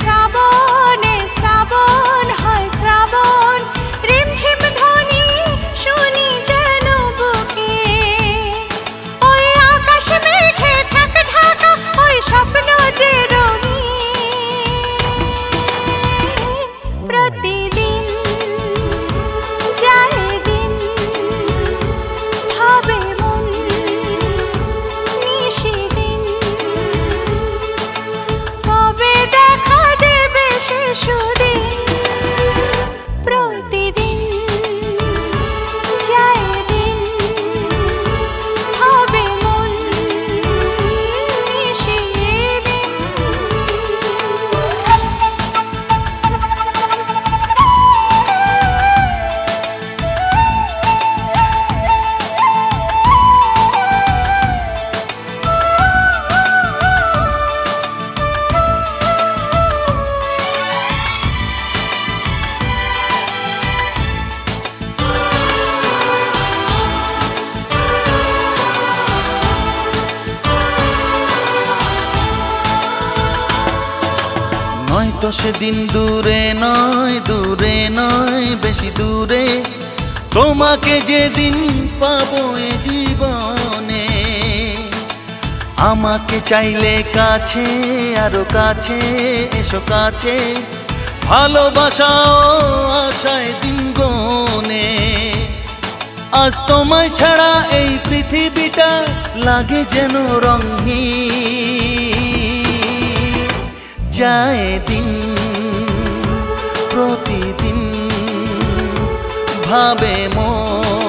শ্রাবণে শ্রাবণ হয় শ্রাবণ রিমঝিম ধ্বনি শুনি যেন বুকে ওই আকাশ মেঘে থাক ঢাকা ওই স্বপ্ন যে রঙিন প্রতিদিন যায় দিন ভাবে মন নিশিদিন কবে দেখা দেবে সে সুদিন প্রতিদিন যায় দিন ভাবে মন নিশিদিন নয়তো সেদিন দূরে নয় বেশি দূরে তোমাকে যেদিন পাবো এ জীবনে আমাকে চাইলে কাছে আরো কাছে এসো কাছে ভালোবাসাও আশায় দিন গনে আজ তোমায় ছাড়া এই পৃথিবীটা লাগে যেন রঙহীন যায় দিন প্রতিদিন ভাবে মন